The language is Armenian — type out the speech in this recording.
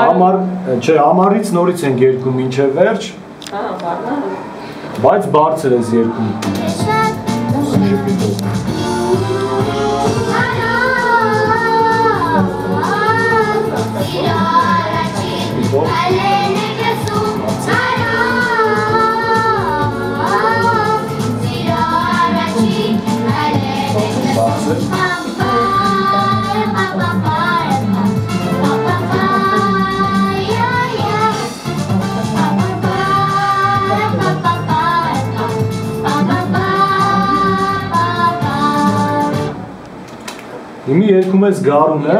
Ամառից նորից ենք երկում մինչև վերջ, բայց բարձր ես երկում։ Հիմի երկում ես գարուն է։